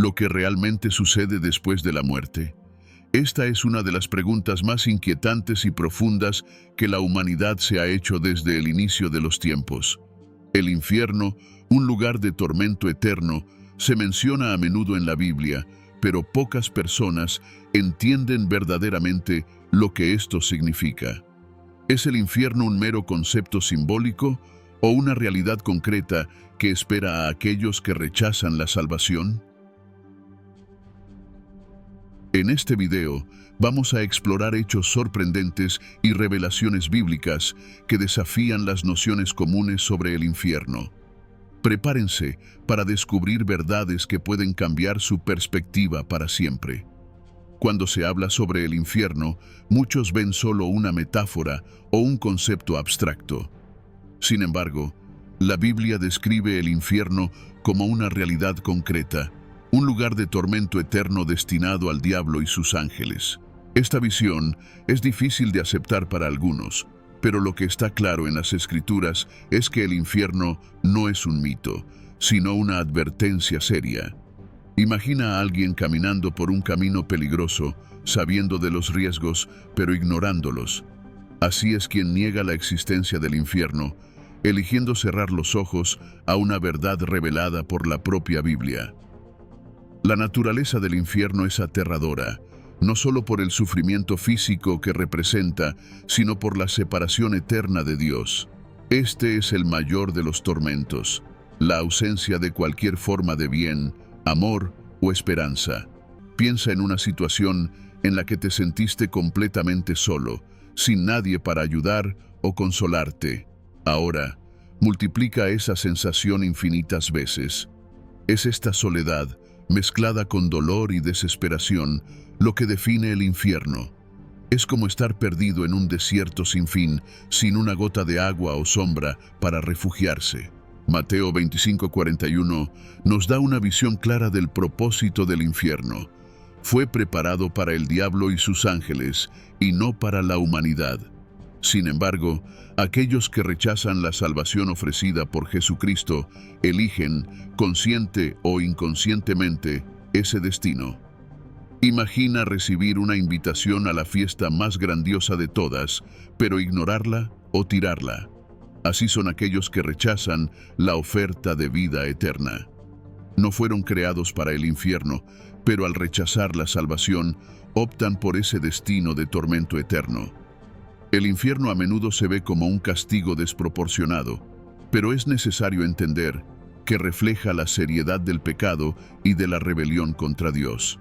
lo que realmente sucede después de la muerte? Esta es una de las preguntas más inquietantes y profundas que la humanidad se ha hecho desde el inicio de los tiempos. El infierno, un lugar de tormento eterno, se menciona a menudo en la Biblia, pero pocas personas entienden verdaderamente lo que esto significa. ¿Es el infierno un mero concepto simbólico o una realidad concreta que espera a aquellos que rechazan la salvación? En este video vamos a explorar hechos sorprendentes y revelaciones bíblicas que desafían las nociones comunes sobre el infierno. Prepárense para descubrir verdades que pueden cambiar su perspectiva para siempre. Cuando se habla sobre el infierno, muchos ven solo una metáfora o un concepto abstracto. Sin embargo, la Biblia describe el infierno como una realidad concreta, un lugar de tormento eterno destinado al diablo y sus ángeles. Esta visión es difícil de aceptar para algunos, pero lo que está claro en las Escrituras es que el infierno no es un mito, sino una advertencia seria. Imagina a alguien caminando por un camino peligroso, sabiendo de los riesgos, pero ignorándolos. Así es quien niega la existencia del infierno, eligiendo cerrar los ojos a una verdad revelada por la propia Biblia. La naturaleza del infierno es aterradora, no solo por el sufrimiento físico que representa, sino por la separación eterna de Dios. Este es el mayor de los tormentos, la ausencia de cualquier forma de bien, amor o esperanza. Piensa en una situación en la que te sentiste completamente solo, sin nadie para ayudar o consolarte. Ahora, multiplica esa sensación infinitas veces. Es esta soledad, mezclada con dolor y desesperación, lo que define el infierno. Es como estar perdido en un desierto sin fin, sin una gota de agua o sombra para refugiarse. Mateo 25:41 nos da una visión clara del propósito del infierno. Fue preparado para el diablo y sus ángeles, y no para la humanidad. Sin embargo, aquellos que rechazan la salvación ofrecida por Jesucristo eligen, consciente o inconscientemente, ese destino. Imagina recibir una invitación a la fiesta más grandiosa de todas, pero ignorarla o tirarla. Así son aquellos que rechazan la oferta de vida eterna. No fueron creados para el infierno, pero al rechazar la salvación, optan por ese destino de tormento eterno. El infierno a menudo se ve como un castigo desproporcionado, pero es necesario entender que refleja la seriedad del pecado y de la rebelión contra Dios.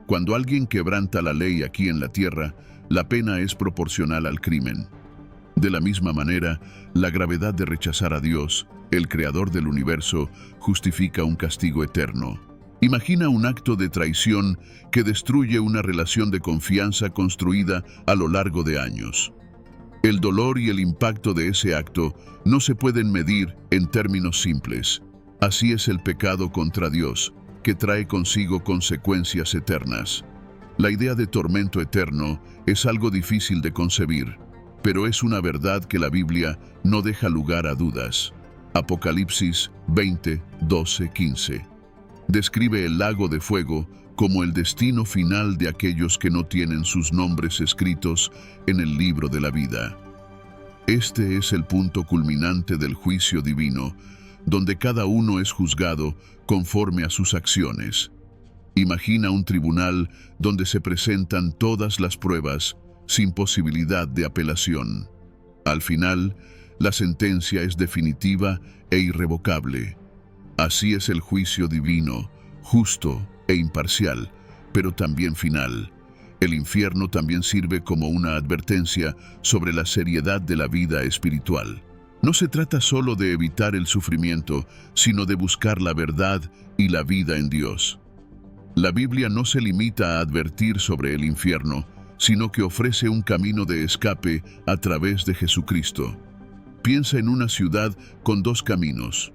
Cuando alguien quebranta la ley aquí en la tierra, la pena es proporcional al crimen. De la misma manera, la gravedad de rechazar a Dios, el creador del universo, justifica un castigo eterno. Imagina un acto de traición que destruye una relación de confianza construida a lo largo de años. El dolor y el impacto de ese acto no se pueden medir en términos simples. Así es el pecado contra Dios, que trae consigo consecuencias eternas. La idea de tormento eterno es algo difícil de concebir, pero es una verdad que la Biblia no deja lugar a dudas. Apocalipsis 20, 12, 15. Describe el lago de fuego como el destino final de aquellos que no tienen sus nombres escritos en el libro de la vida. Este es el punto culminante del juicio divino, donde cada uno es juzgado conforme a sus acciones. Imagina un tribunal donde se presentan todas las pruebas sin posibilidad de apelación. Al final, la sentencia es definitiva e irrevocable. Así es el juicio divino, justo e imparcial, pero también final. El infierno también sirve como una advertencia sobre la seriedad de la vida espiritual. No se trata solo de evitar el sufrimiento, sino de buscar la verdad y la vida en Dios. La Biblia no se limita a advertir sobre el infierno, sino que ofrece un camino de escape a través de Jesucristo. Piensa en una ciudad con dos caminos,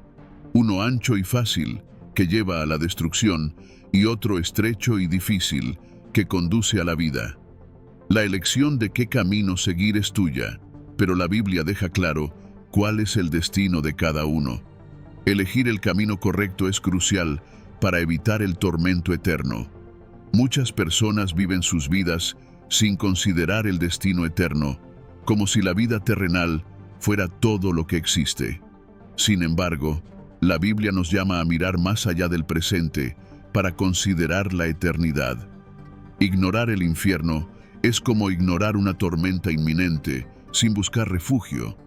uno ancho y fácil, que lleva a la destrucción, y otro estrecho y difícil, que conduce a la vida. La elección de qué camino seguir es tuya, pero la Biblia deja claro cuál es el destino de cada uno. Elegir el camino correcto es crucial, para evitar el tormento eterno. Muchas personas viven sus vidas sin considerar el destino eterno, como si la vida terrenal fuera todo lo que existe. Sin embargo, la Biblia nos llama a mirar más allá del presente para considerar la eternidad. Ignorar el infierno es como ignorar una tormenta inminente sin buscar refugio.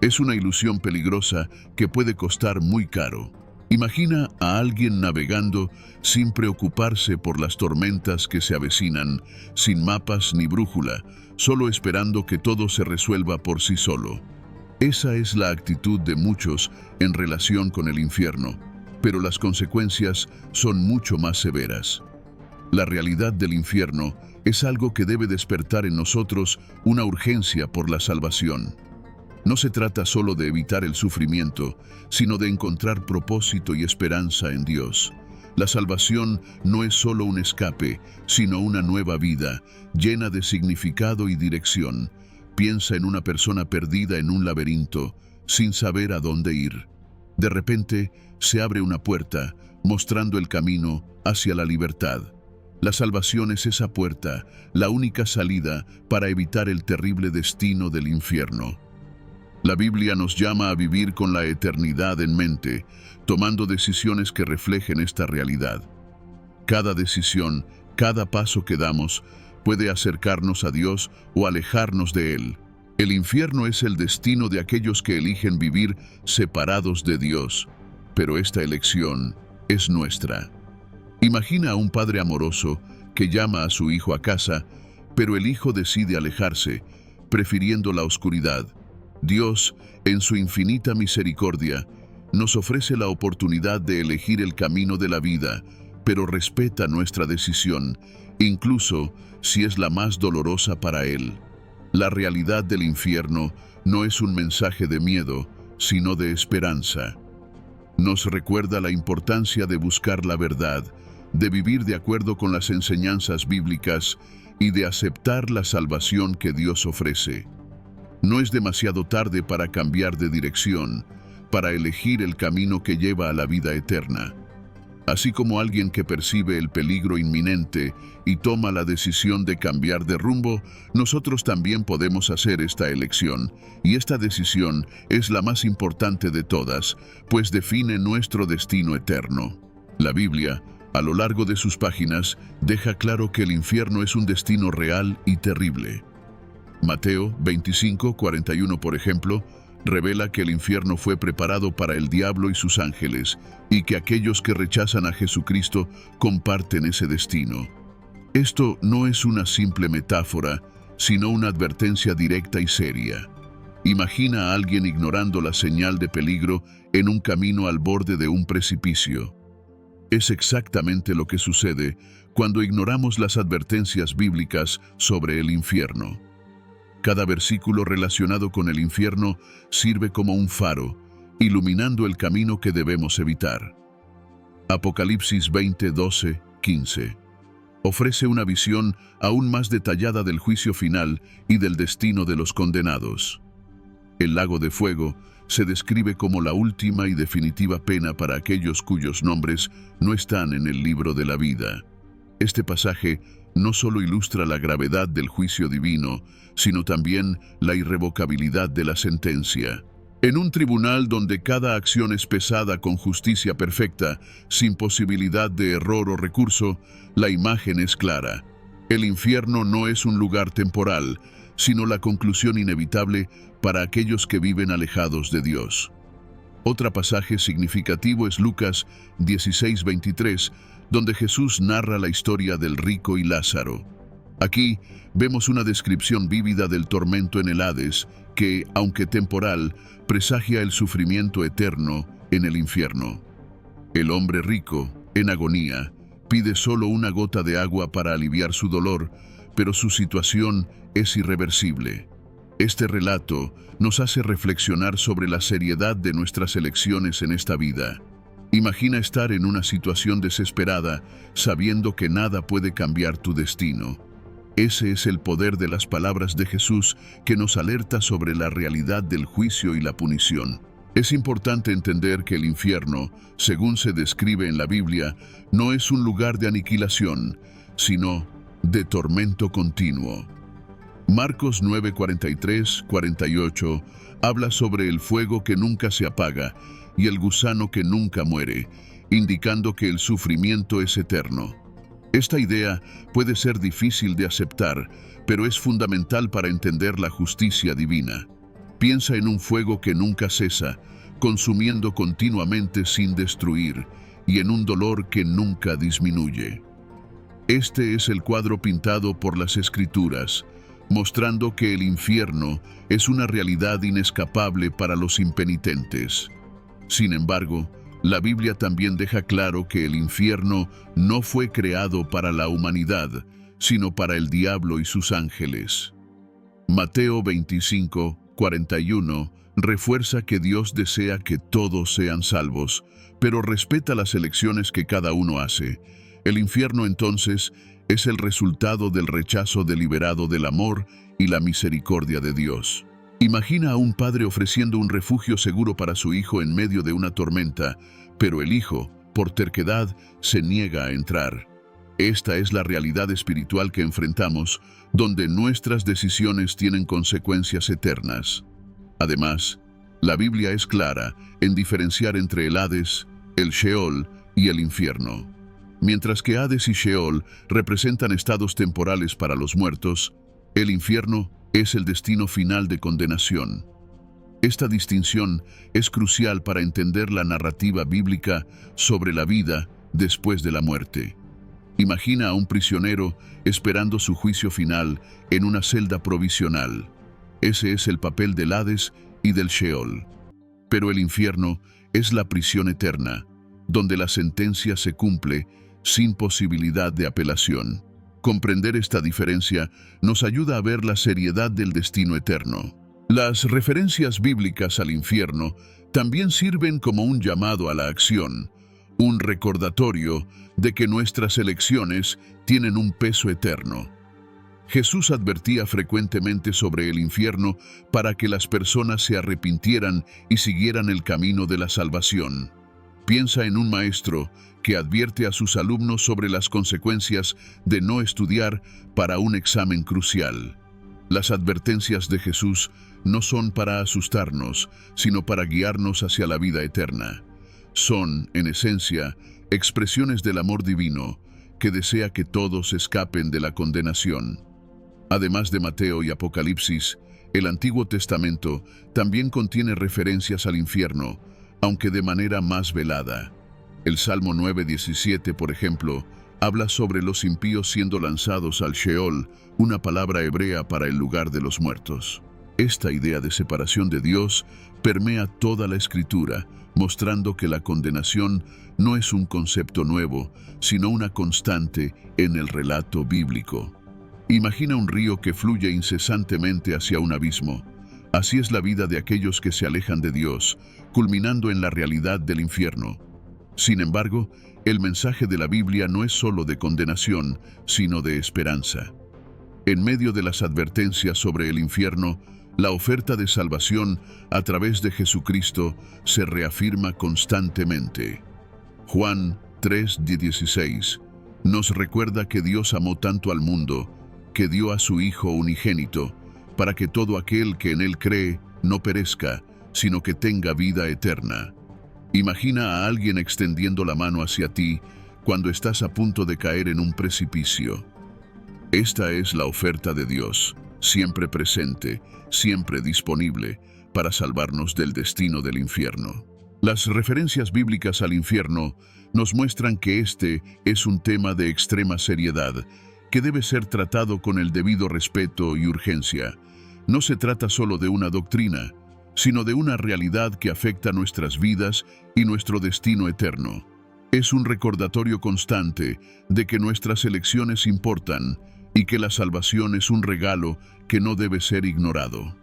Es una ilusión peligrosa que puede costar muy caro. Imagina a alguien navegando sin preocuparse por las tormentas que se avecinan, sin mapas ni brújula, solo esperando que todo se resuelva por sí solo. Esa es la actitud de muchos en relación con el infierno, pero las consecuencias son mucho más severas. La realidad del infierno es algo que debe despertar en nosotros una urgencia por la salvación. No se trata solo de evitar el sufrimiento, sino de encontrar propósito y esperanza en Dios. La salvación no es solo un escape, sino una nueva vida, llena de significado y dirección. Piensa en una persona perdida en un laberinto, sin saber a dónde ir. De repente, se abre una puerta, mostrando el camino hacia la libertad. La salvación es esa puerta, la única salida para evitar el terrible destino del infierno. La Biblia nos llama a vivir con la eternidad en mente, tomando decisiones que reflejen esta realidad. Cada decisión, cada paso que damos, puede acercarnos a Dios o alejarnos de Él. El infierno es el destino de aquellos que eligen vivir separados de Dios, pero esta elección es nuestra. Imagina a un padre amoroso que llama a su hijo a casa, pero el hijo decide alejarse, prefiriendo la oscuridad. Dios, en su infinita misericordia, nos ofrece la oportunidad de elegir el camino de la vida, pero respeta nuestra decisión, incluso si es la más dolorosa para Él. La realidad del infierno no es un mensaje de miedo, sino de esperanza. Nos recuerda la importancia de buscar la verdad, de vivir de acuerdo con las enseñanzas bíblicas y de aceptar la salvación que Dios ofrece. No es demasiado tarde para cambiar de dirección, para elegir el camino que lleva a la vida eterna. Así como alguien que percibe el peligro inminente y toma la decisión de cambiar de rumbo, nosotros también podemos hacer esta elección, y esta decisión es la más importante de todas, pues define nuestro destino eterno. La Biblia, a lo largo de sus páginas, deja claro que el infierno es un destino real y terrible. Mateo 25:41, por ejemplo, revela que el infierno fue preparado para el diablo y sus ángeles, y que aquellos que rechazan a Jesucristo comparten ese destino. Esto no es una simple metáfora, sino una advertencia directa y seria. Imagina a alguien ignorando la señal de peligro en un camino al borde de un precipicio. Es exactamente lo que sucede cuando ignoramos las advertencias bíblicas sobre el infierno. Cada versículo relacionado con el infierno sirve como un faro, iluminando el camino que debemos evitar. Apocalipsis 20:12-15 ofrece una visión aún más detallada del juicio final y del destino de los condenados. El lago de fuego se describe como la última y definitiva pena para aquellos cuyos nombres no están en el libro de la vida. Este pasaje no solo ilustra la gravedad del juicio divino, sino también la irrevocabilidad de la sentencia. En un tribunal donde cada acción es pesada con justicia perfecta, sin posibilidad de error o recurso, la imagen es clara. El infierno no es un lugar temporal, sino la conclusión inevitable para aquellos que viven alejados de Dios. Otro pasaje significativo es Lucas 16:23, donde Jesús narra la historia del rico y Lázaro. Aquí vemos una descripción vívida del tormento en el Hades, que, aunque temporal, presagia el sufrimiento eterno en el infierno. El hombre rico, en agonía, pide solo una gota de agua para aliviar su dolor, pero su situación es irreversible. Este relato nos hace reflexionar sobre la seriedad de nuestras elecciones en esta vida. Imagina estar en una situación desesperada, sabiendo que nada puede cambiar tu destino. Ese es el poder de las palabras de Jesús que nos alerta sobre la realidad del juicio y la punición. Es importante entender que el infierno, según se describe en la Biblia, no es un lugar de aniquilación, sino de tormento continuo. Marcos 9:43-48 habla sobre el fuego que nunca se apaga y el gusano que nunca muere, indicando que el sufrimiento es eterno. Esta idea puede ser difícil de aceptar, pero es fundamental para entender la justicia divina. Piensa en un fuego que nunca cesa, consumiendo continuamente sin destruir, y en un dolor que nunca disminuye. Este es el cuadro pintado por las Escrituras, mostrando que el infierno es una realidad inescapable para los impenitentes. Sin embargo, la Biblia también deja claro que el infierno no fue creado para la humanidad, sino para el diablo y sus ángeles. Mateo 25:41 refuerza que Dios desea que todos sean salvos, pero respeta las elecciones que cada uno hace. El infierno, entonces, es el resultado del rechazo deliberado del amor y la misericordia de Dios. Imagina a un padre ofreciendo un refugio seguro para su hijo en medio de una tormenta, pero el hijo, por terquedad, se niega a entrar. Esta es la realidad espiritual que enfrentamos, donde nuestras decisiones tienen consecuencias eternas. Además, la Biblia es clara en diferenciar entre el Hades, el Sheol y el infierno. Mientras que Hades y Sheol representan estados temporales para los muertos, el infierno es el destino final de condenación. Esta distinción es crucial para entender la narrativa bíblica sobre la vida después de la muerte. Imagina a un prisionero esperando su juicio final en una celda provisional. Ese es el papel del Hades y del Sheol. Pero el infierno es la prisión eterna, donde la sentencia se cumple sin posibilidad de apelación. Comprender esta diferencia nos ayuda a ver la seriedad del destino eterno. Las referencias bíblicas al infierno también sirven como un llamado a la acción, un recordatorio de que nuestras elecciones tienen un peso eterno. Jesús advertía frecuentemente sobre el infierno para que las personas se arrepintieran y siguieran el camino de la salvación. Piensa en un maestro que advierte a sus alumnos sobre las consecuencias de no estudiar para un examen crucial. Las advertencias de Jesús no son para asustarnos, sino para guiarnos hacia la vida eterna. Son, en esencia, expresiones del amor divino que desea que todos escapen de la condenación. Además de Mateo y Apocalipsis, el Antiguo Testamento también contiene referencias al infierno, aunque de manera más velada. El Salmo 9:17, por ejemplo, habla sobre los impíos siendo lanzados al Sheol, una palabra hebrea para el lugar de los muertos. Esta idea de separación de Dios permea toda la Escritura, mostrando que la condenación no es un concepto nuevo, sino una constante en el relato bíblico. Imagina un río que fluye incesantemente hacia un abismo. Así es la vida de aquellos que se alejan de Dios, culminando en la realidad del infierno. Sin embargo, el mensaje de la Biblia no es solo de condenación, sino de esperanza. En medio de las advertencias sobre el infierno, la oferta de salvación a través de Jesucristo se reafirma constantemente. Juan 3:16 nos recuerda que Dios amó tanto al mundo, que dio a su Hijo unigénito, para que todo aquel que en Él cree no perezca, sino que tenga vida eterna. Imagina a alguien extendiendo la mano hacia ti cuando estás a punto de caer en un precipicio. Esta es la oferta de Dios, siempre presente, siempre disponible, para salvarnos del destino del infierno. Las referencias bíblicas al infierno nos muestran que este es un tema de extrema seriedad, que debe ser tratado con el debido respeto y urgencia. No se trata solo de una doctrina, sino de una realidad que afecta nuestras vidas y nuestro destino eterno. Es un recordatorio constante de que nuestras elecciones importan y que la salvación es un regalo que no debe ser ignorado.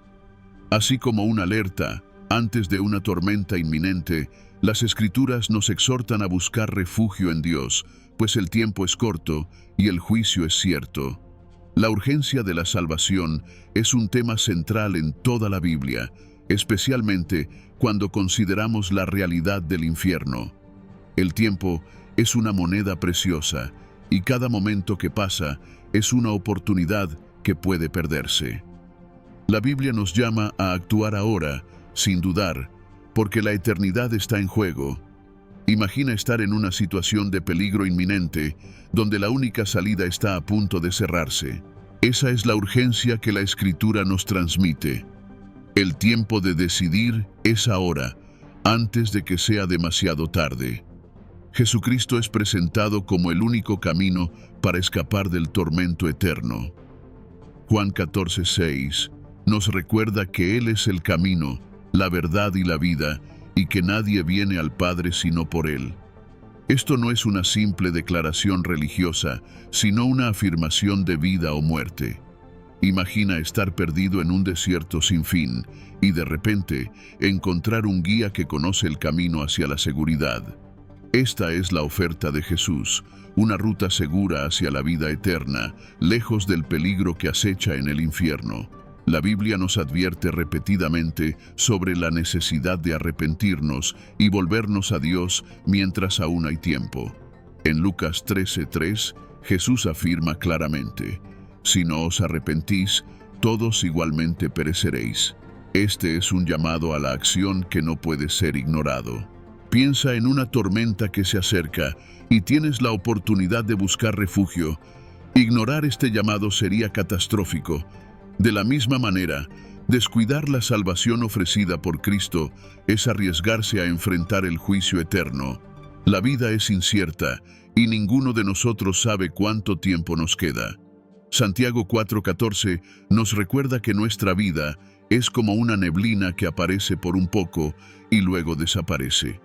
Así como una alerta antes de una tormenta inminente, las Escrituras nos exhortan a buscar refugio en Dios, pues el tiempo es corto y el juicio es cierto. La urgencia de la salvación es un tema central en toda la Biblia, especialmente cuando consideramos la realidad del infierno. El tiempo es una moneda preciosa y cada momento que pasa es una oportunidad que puede perderse. La Biblia nos llama a actuar ahora, sin dudar, porque la eternidad está en juego. Imagina estar en una situación de peligro inminente, donde la única salida está a punto de cerrarse. Esa es la urgencia que la Escritura nos transmite. El tiempo de decidir es ahora, antes de que sea demasiado tarde. Jesucristo es presentado como el único camino para escapar del tormento eterno. Juan 14:6 nos recuerda que Él es el camino, la verdad y la vida, y que nadie viene al Padre sino por Él. Esto no es una simple declaración religiosa, sino una afirmación de vida o muerte. Imagina estar perdido en un desierto sin fin y de repente encontrar un guía que conoce el camino hacia la seguridad. Esta es la oferta de Jesús, una ruta segura hacia la vida eterna, lejos del peligro que acecha en el infierno. La Biblia nos advierte repetidamente sobre la necesidad de arrepentirnos y volvernos a Dios mientras aún hay tiempo. En Lucas 13:3, Jesús afirma claramente: «Si no os arrepentís, todos igualmente pereceréis». Este es un llamado a la acción que no puede ser ignorado. Piensa en una tormenta que se acerca y tienes la oportunidad de buscar refugio. Ignorar este llamado sería catastrófico. De la misma manera, descuidar la salvación ofrecida por Cristo es arriesgarse a enfrentar el juicio eterno. La vida es incierta y ninguno de nosotros sabe cuánto tiempo nos queda. Santiago 4:14 nos recuerda que nuestra vida es como una neblina que aparece por un poco y luego desaparece.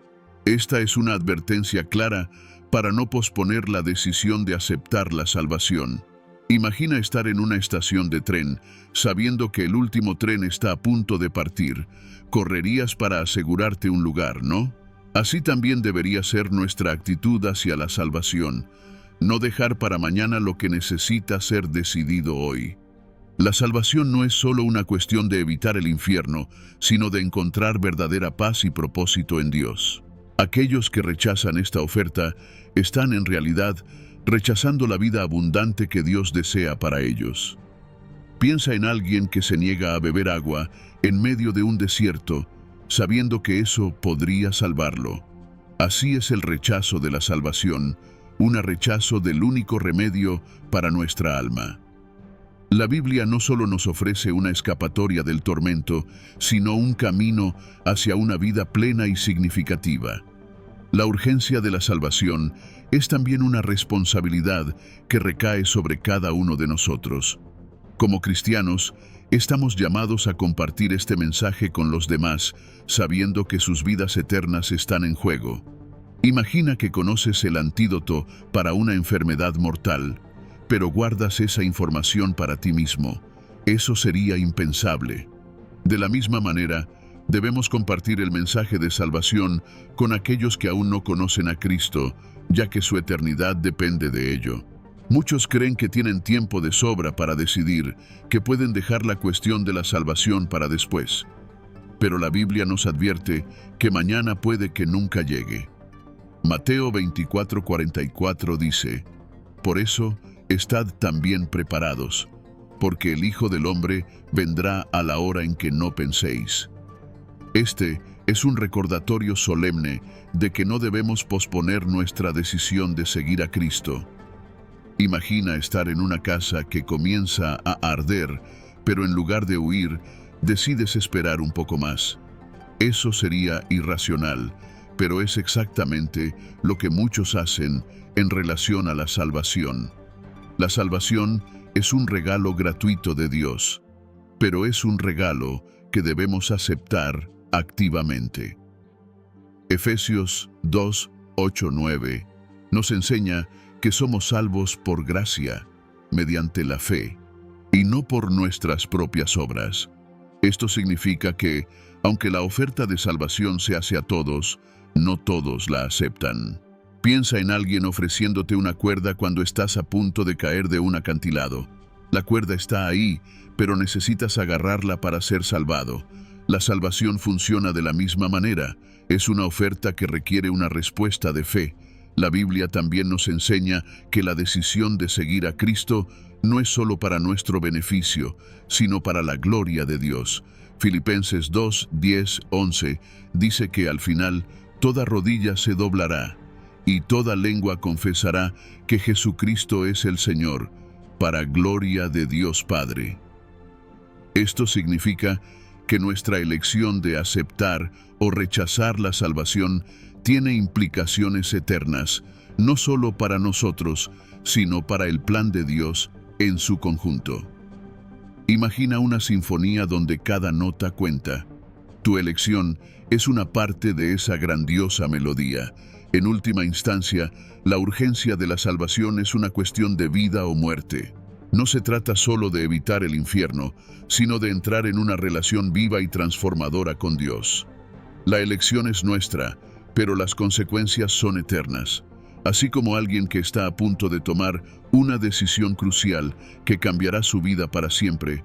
Esta es una advertencia clara para no posponer la decisión de aceptar la salvación. Imagina estar en una estación de tren, sabiendo que el último tren está a punto de partir. Correrías para asegurarte un lugar, ¿no? Así también debería ser nuestra actitud hacia la salvación. No dejar para mañana lo que necesita ser decidido hoy. La salvación no es solo una cuestión de evitar el infierno, sino de encontrar verdadera paz y propósito en Dios. Aquellos que rechazan esta oferta están en realidad rechazando la vida abundante que Dios desea para ellos. Piensa en alguien que se niega a beber agua en medio de un desierto, sabiendo que eso podría salvarlo. Así es el rechazo de la salvación, un rechazo del único remedio para nuestra alma. La Biblia no solo nos ofrece una escapatoria del tormento, sino un camino hacia una vida plena y significativa. La urgencia de la salvación es también una responsabilidad que recae sobre cada uno de nosotros. Como cristianos, estamos llamados a compartir este mensaje con los demás, sabiendo que sus vidas eternas están en juego. Imagina que conoces el antídoto para una enfermedad mortal, pero guardas esa información para ti mismo. Eso sería impensable. De la misma manera, debemos compartir el mensaje de salvación con aquellos que aún no conocen a Cristo, ya que su eternidad depende de ello. Muchos creen que tienen tiempo de sobra para decidir, que pueden dejar la cuestión de la salvación para después. Pero la Biblia nos advierte que mañana puede que nunca llegue. Mateo 24:44 dice: «Por eso, estad también preparados, porque el Hijo del Hombre vendrá a la hora en que no penséis». Este es un recordatorio solemne de que no debemos posponer nuestra decisión de seguir a Cristo. Imagina estar en una casa que comienza a arder, pero en lugar de huir, decides esperar un poco más. Eso sería irracional, pero es exactamente lo que muchos hacen en relación a la salvación. La salvación es un regalo gratuito de Dios, pero es un regalo que debemos aceptar activamente. Efesios 2:8-9 nos enseña que somos salvos por gracia, mediante la fe, y no por nuestras propias obras. Esto significa que, aunque la oferta de salvación se hace a todos, no todos la aceptan. Piensa en alguien ofreciéndote una cuerda cuando estás a punto de caer de un acantilado. La cuerda está ahí, pero necesitas agarrarla para ser salvado. La salvación funciona de la misma manera. Es una oferta que requiere una respuesta de fe. La Biblia también nos enseña que la decisión de seguir a Cristo no es solo para nuestro beneficio, sino para la gloria de Dios. Filipenses 2, 10, 11 dice que al final toda rodilla se doblará y toda lengua confesará que Jesucristo es el Señor, para gloria de Dios Padre. Esto significa que nuestra elección de aceptar o rechazar la salvación tiene implicaciones eternas, no solo para nosotros, sino para el plan de Dios en su conjunto. Imagina una sinfonía donde cada nota cuenta. Tu elección es una parte de esa grandiosa melodía. En última instancia, la urgencia de la salvación es una cuestión de vida o muerte. No se trata solo de evitar el infierno, sino de entrar en una relación viva y transformadora con Dios. La elección es nuestra, pero las consecuencias son eternas. Así como alguien que está a punto de tomar una decisión crucial que cambiará su vida para siempre,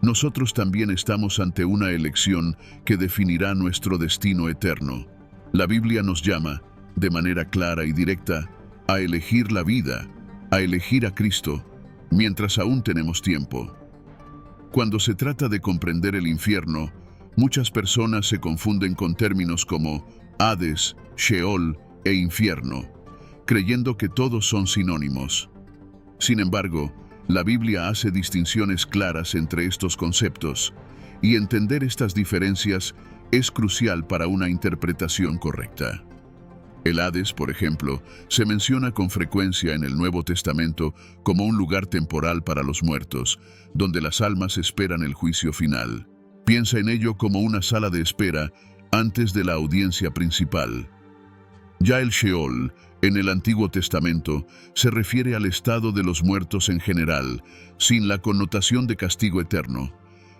nosotros también estamos ante una elección que definirá nuestro destino eterno. La Biblia nos llama, de manera clara y directa, a elegir la vida, a elegir a Cristo, mientras aún tenemos tiempo. Cuando se trata de comprender el infierno, muchas personas se confunden con términos como Hades, Sheol e infierno, creyendo que todos son sinónimos. Sin embargo, la Biblia hace distinciones claras entre estos conceptos, y entender estas diferencias es crucial para una interpretación correcta. El Hades, por ejemplo, se menciona con frecuencia en el Nuevo Testamento como un lugar temporal para los muertos, donde las almas esperan el juicio final. Piensa en ello como una sala de espera antes de la audiencia principal. Ya el Sheol, en el Antiguo Testamento, se refiere al estado de los muertos en general, sin la connotación de castigo eterno.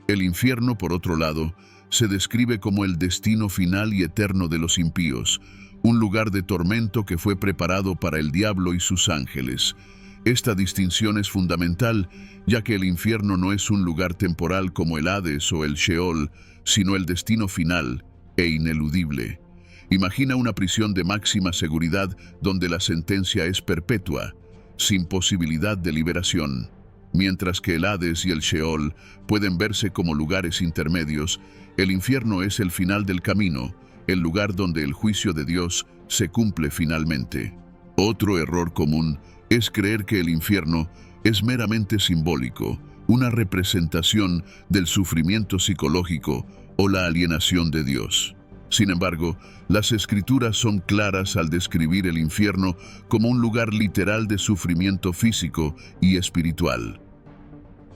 El infierno, por otro lado, se describe como el destino final y eterno de los impíos, un lugar de tormento que fue preparado para el diablo y sus ángeles. Esta distinción es fundamental, ya que el infierno no es un lugar temporal como el Hades o el Sheol, sino el destino final e ineludible. Imagina una prisión de máxima seguridad donde la sentencia es perpetua, sin posibilidad de liberación. Mientras que el Hades y el Sheol pueden verse como lugares intermedios, el infierno es el final del camino, el lugar donde el juicio de Dios se cumple finalmente. Otro error común es creer que el infierno es meramente simbólico, una representación del sufrimiento psicológico o la alienación de Dios. Sin embargo, las Escrituras son claras al describir el infierno como un lugar literal de sufrimiento físico y espiritual.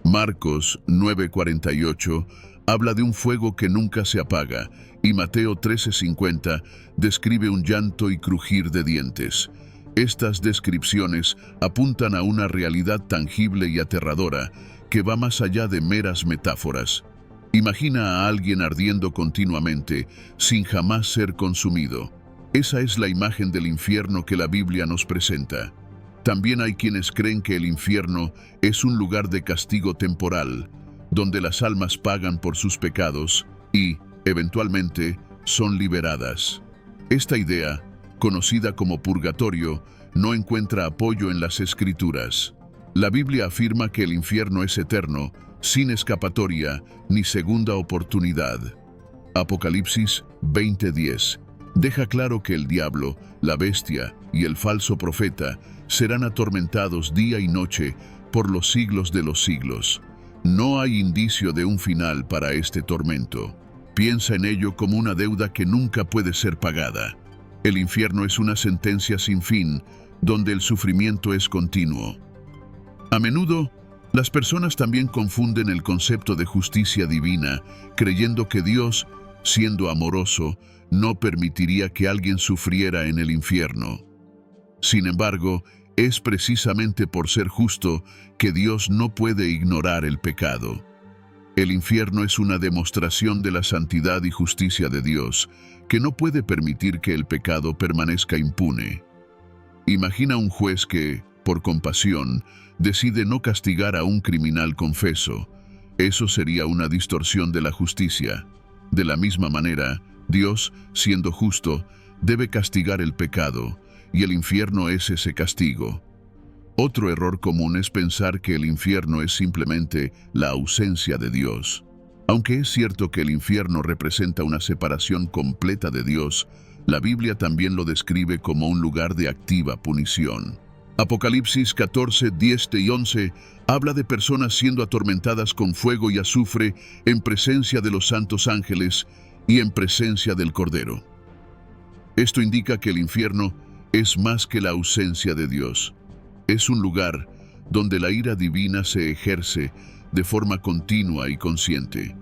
Marcos 9:48 habla de un fuego que nunca se apaga, y Mateo 13:50 describe un llanto y crujir de dientes. Estas descripciones apuntan a una realidad tangible y aterradora que va más allá de meras metáforas. Imagina a alguien ardiendo continuamente, sin jamás ser consumido. Esa es la imagen del infierno que la Biblia nos presenta. También hay quienes creen que el infierno es un lugar de castigo temporal, donde las almas pagan por sus pecados y, eventualmente, son liberadas. Esta idea, conocida como purgatorio, no encuentra apoyo en las Escrituras. La Biblia afirma que el infierno es eterno, sin escapatoria ni segunda oportunidad. Apocalipsis 20:10 deja claro que el diablo, la bestia y el falso profeta serán atormentados día y noche por los siglos de los siglos. No hay indicio de un final para este tormento. Piensa en ello como una deuda que nunca puede ser pagada. El infierno es una sentencia sin fin, donde el sufrimiento es continuo. A menudo, las personas también confunden el concepto de justicia divina, creyendo que Dios, siendo amoroso, no permitiría que alguien sufriera en el infierno. Sin embargo, es precisamente por ser justo que Dios no puede ignorar el pecado. El infierno es una demostración de la santidad y justicia de Dios, que no puede permitir que el pecado permanezca impune. Imagina un juez que, por compasión, decide no castigar a un criminal confeso. Eso sería una distorsión de la justicia. De la misma manera, Dios, siendo justo, debe castigar el pecado, y el infierno es ese castigo. Otro error común es pensar que el infierno es simplemente la ausencia de Dios. Aunque es cierto que el infierno representa una separación completa de Dios, la Biblia también lo describe como un lugar de activa punición. Apocalipsis 14, 10 y 11 habla de personas siendo atormentadas con fuego y azufre en presencia de los santos ángeles y en presencia del Cordero. Esto indica que el infierno es más que la ausencia de Dios. Es un lugar donde la ira divina se ejerce de forma continua y consciente.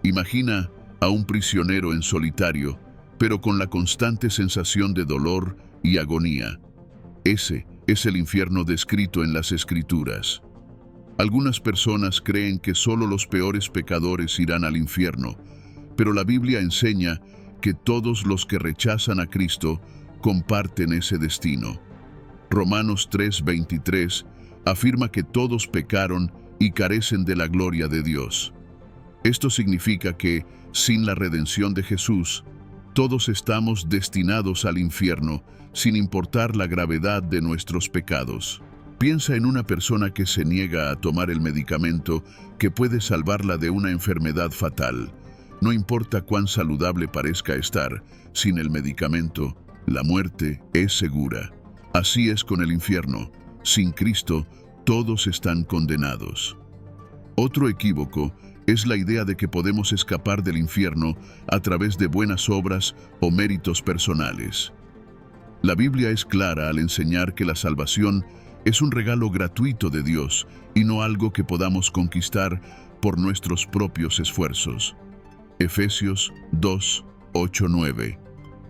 Imagina a un prisionero en solitario, pero con la constante sensación de dolor y agonía. Ese es el infierno descrito en las Escrituras. Algunas personas creen que solo los peores pecadores irán al infierno, pero la Biblia enseña que todos los que rechazan a Cristo comparten ese destino. Romanos 3:23 afirma que todos pecaron y carecen de la gloria de Dios. Esto significa que, sin la redención de Jesús, todos estamos destinados al infierno, sin importar la gravedad de nuestros pecados. Piensa en una persona que se niega a tomar el medicamento que puede salvarla de una enfermedad fatal. No importa cuán saludable parezca estar, sin el medicamento, la muerte es segura. Así es con el infierno. Sin Cristo, todos están condenados. Otro equívoco es la idea de que podemos escapar del infierno a través de buenas obras o méritos personales. La Biblia es clara al enseñar que la salvación es un regalo gratuito de Dios y no algo que podamos conquistar por nuestros propios esfuerzos. Efesios 2, 8, 9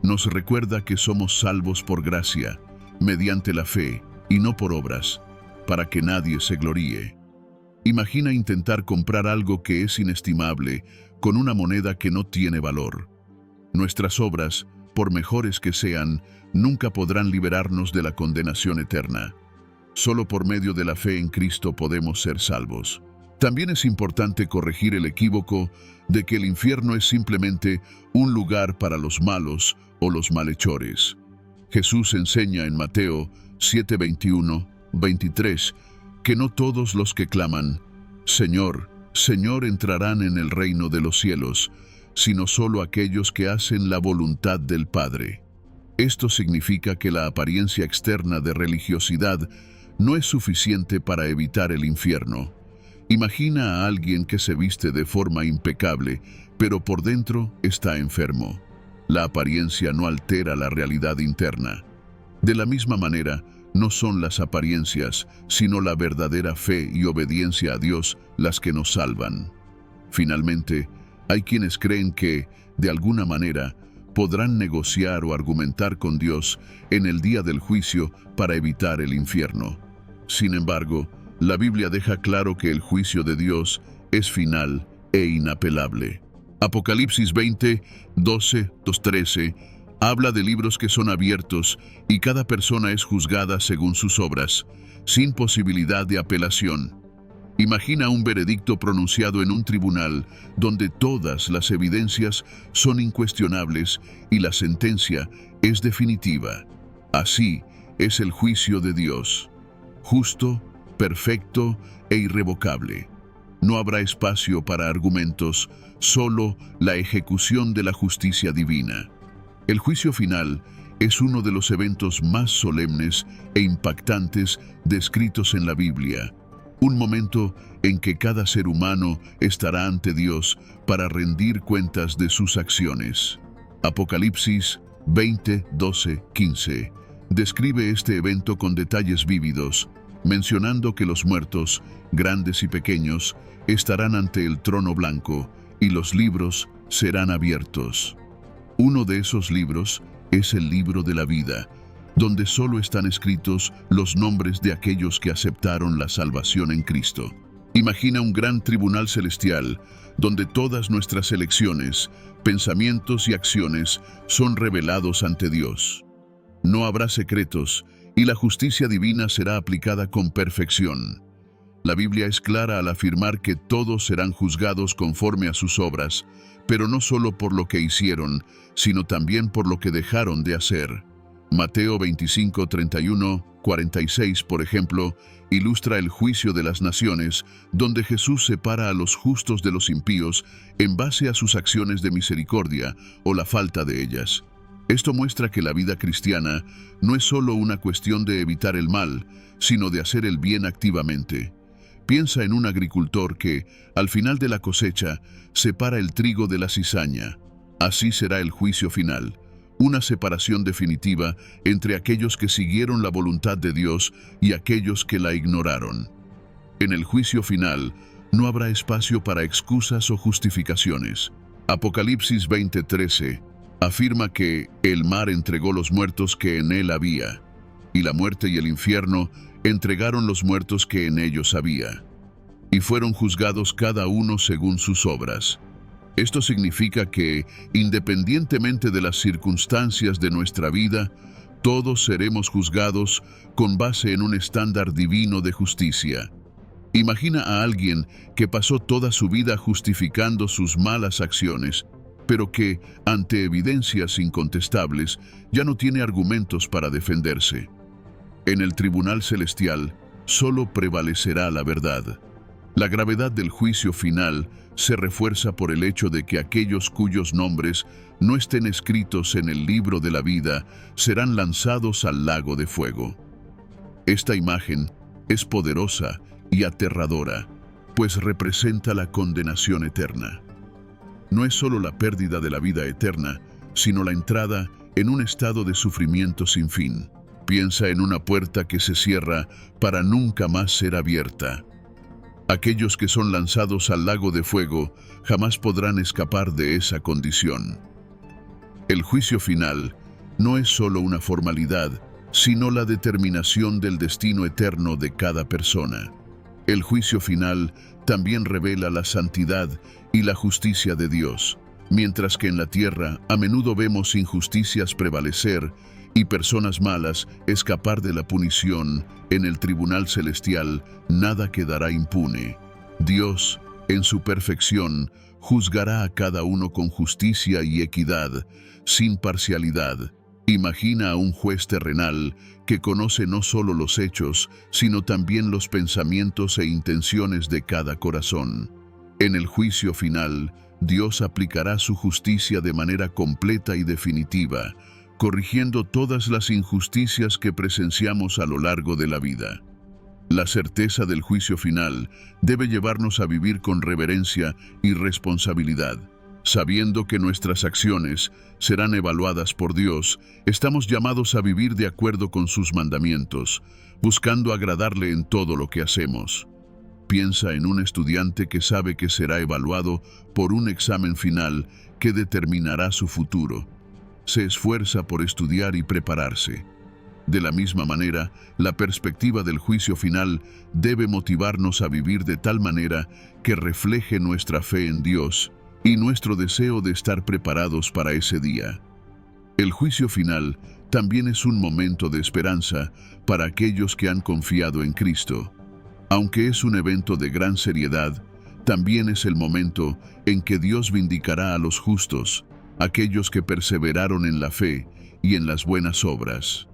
nos recuerda que somos salvos por gracia, mediante la fe y no por obras, para que nadie se gloríe. Imagina intentar comprar algo que es inestimable con una moneda que no tiene valor. Nuestras obras, por mejores que sean, nunca podrán liberarnos de la condenación eterna. Solo por medio de la fe en Cristo podemos ser salvos. También es importante corregir el equívoco de que el infierno es simplemente un lugar para los malos o los malhechores. Jesús enseña en Mateo 7:21, 23, que no todos los que claman, Señor, Señor, entrarán en el reino de los cielos, sino solo aquellos que hacen la voluntad del Padre. Esto significa que la apariencia externa de religiosidad no es suficiente para evitar el infierno. Imagina a alguien que se viste de forma impecable, pero por dentro está enfermo. La apariencia no altera la realidad interna. De la misma manera, no son las apariencias, sino la verdadera fe y obediencia a Dios las que nos salvan. Finalmente, hay quienes creen que, de alguna manera, podrán negociar o argumentar con Dios en el día del juicio para evitar el infierno. Sin embargo, la Biblia deja claro que el juicio de Dios es final e inapelable. Apocalipsis 20, 12, 13 habla de libros que son abiertos y cada persona es juzgada según sus obras, sin posibilidad de apelación. Imagina un veredicto pronunciado en un tribunal donde todas las evidencias son incuestionables y la sentencia es definitiva. Así es el juicio de Dios, justo, perfecto e irrevocable. No habrá espacio para argumentos, solo la ejecución de la justicia divina. El juicio final es uno de los eventos más solemnes e impactantes descritos en la Biblia. Un momento en que cada ser humano estará ante Dios para rendir cuentas de sus acciones. Apocalipsis 20, 12, 15 describe este evento con detalles vívidos, mencionando que los muertos, grandes y pequeños, estarán ante el trono blanco y los libros serán abiertos. Uno de esos libros es el libro de la vida, donde solo están escritos los nombres de aquellos que aceptaron la salvación en Cristo. Imagina un gran tribunal celestial, donde todas nuestras elecciones, pensamientos y acciones son revelados ante Dios. No habrá secretos, y la justicia divina será aplicada con perfección. La Biblia es clara al afirmar que todos serán juzgados conforme a sus obras, pero no solo por lo que hicieron, sino también por lo que dejaron de hacer. Mateo 25, 31, 46, por ejemplo, ilustra el juicio de las naciones, donde Jesús separa a los justos de los impíos en base a sus acciones de misericordia o la falta de ellas. Esto muestra que la vida cristiana no es solo una cuestión de evitar el mal, sino de hacer el bien activamente. Piensa en un agricultor que, al final de la cosecha, separa el trigo de la cizaña. Así será el juicio final, una separación definitiva entre aquellos que siguieron la voluntad de Dios y aquellos que la ignoraron. En el juicio final, no habrá espacio para excusas o justificaciones. Apocalipsis 20:13 afirma que el mar entregó los muertos que en él había, y la muerte y el infierno entregaron los muertos que en ellos había, y fueron juzgados cada uno según sus obras. Esto significa que, independientemente de las circunstancias de nuestra vida, todos seremos juzgados con base en un estándar divino de justicia. Imagina a alguien que pasó toda su vida justificando sus malas acciones, pero que, ante evidencias incontestables, ya no tiene argumentos para defenderse. En el tribunal celestial, solo prevalecerá la verdad. La gravedad del juicio final se refuerza por el hecho de que aquellos cuyos nombres no estén escritos en el libro de la vida serán lanzados al lago de fuego. Esta imagen es poderosa y aterradora, pues representa la condenación eterna. No es solo la pérdida de la vida eterna, sino la entrada en un estado de sufrimiento sin fin. Piensa en una puerta que se cierra para nunca más ser abierta. Aquellos que son lanzados al lago de fuego jamás podrán escapar de esa condición. El juicio final no es solo una formalidad, sino la determinación del destino eterno de cada persona. El juicio final también revela la santidad y la justicia de Dios. Mientras que en la tierra a menudo vemos injusticias prevalecer y personas malas escapar de la punición, en el tribunal celestial nada quedará impune. Dios, en su perfección, juzgará a cada uno con justicia y equidad, sin parcialidad. Imagina a un juez terrenal que conoce no solo los hechos, sino también los pensamientos e intenciones de cada corazón. En el juicio final, Dios aplicará su justicia de manera completa y definitiva, corrigiendo todas las injusticias que presenciamos a lo largo de la vida. La certeza del juicio final debe llevarnos a vivir con reverencia y responsabilidad. Sabiendo que nuestras acciones serán evaluadas por Dios, estamos llamados a vivir de acuerdo con sus mandamientos, buscando agradarle en todo lo que hacemos. Piensa en un estudiante que sabe que será evaluado por un examen final que determinará su futuro. Se esfuerza por estudiar y prepararse. De la misma manera, la perspectiva del juicio final debe motivarnos a vivir de tal manera que refleje nuestra fe en Dios y nuestro deseo de estar preparados para ese día. El juicio final también es un momento de esperanza para aquellos que han confiado en Cristo. Aunque es un evento de gran seriedad, también es el momento en que Dios vindicará a los justos, aquellos que perseveraron en la fe y en las buenas obras.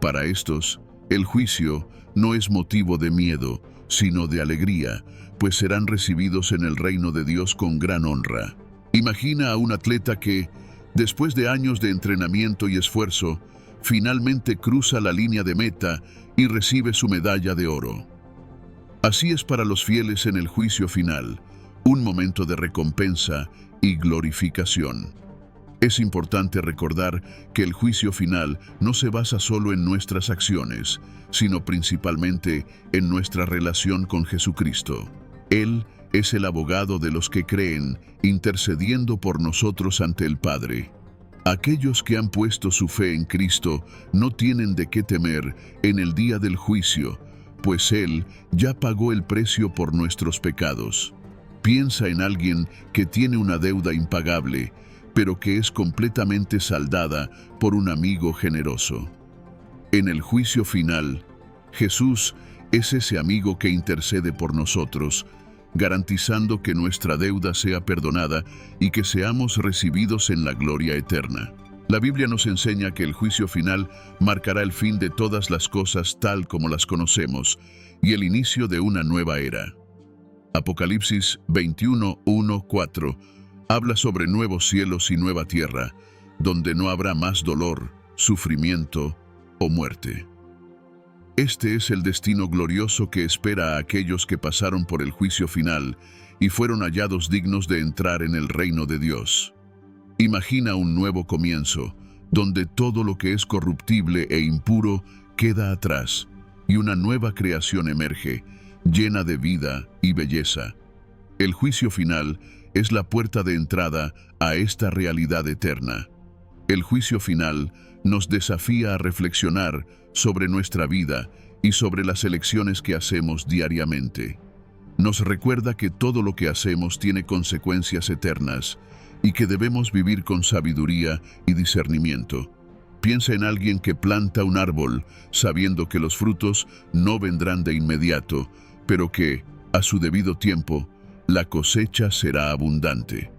Para estos, el juicio no es motivo de miedo, sino de alegría, pues serán recibidos en el reino de Dios con gran honra. Imagina a un atleta que, después de años de entrenamiento y esfuerzo, finalmente cruza la línea de meta y recibe su medalla de oro. Así es para los fieles en el juicio final, un momento de recompensa y glorificación. Es importante recordar que el juicio final no se basa solo en nuestras acciones, sino principalmente en nuestra relación con Jesucristo. Él es el abogado de los que creen, intercediendo por nosotros ante el Padre. Aquellos que han puesto su fe en Cristo no tienen de qué temer en el día del juicio, pues Él ya pagó el precio por nuestros pecados. Piensa en alguien que tiene una deuda impagable, pero que es completamente saldada por un amigo generoso. En el juicio final, Jesús Es ese amigo que intercede por nosotros, garantizando que nuestra deuda sea perdonada y que seamos recibidos en la gloria eterna. La Biblia nos enseña que el juicio final marcará el fin de todas las cosas tal como las conocemos y el inicio de una nueva era. Apocalipsis 21:1-4 habla sobre nuevos cielos y nueva tierra, donde no habrá más dolor, sufrimiento o muerte. Este es el destino glorioso que espera a aquellos que pasaron por el juicio final y fueron hallados dignos de entrar en el reino de Dios. Imagina un nuevo comienzo, donde todo lo que es corruptible e impuro queda atrás y una nueva creación emerge, llena de vida y belleza. El juicio final es la puerta de entrada a esta realidad eterna. El juicio final nos desafía a reflexionar sobre nuestra vida y sobre las elecciones que hacemos diariamente. Nos recuerda que todo lo que hacemos tiene consecuencias eternas y que debemos vivir con sabiduría y discernimiento. Piensa en alguien que planta un árbol sabiendo que los frutos no vendrán de inmediato, pero que, a su debido tiempo, la cosecha será abundante.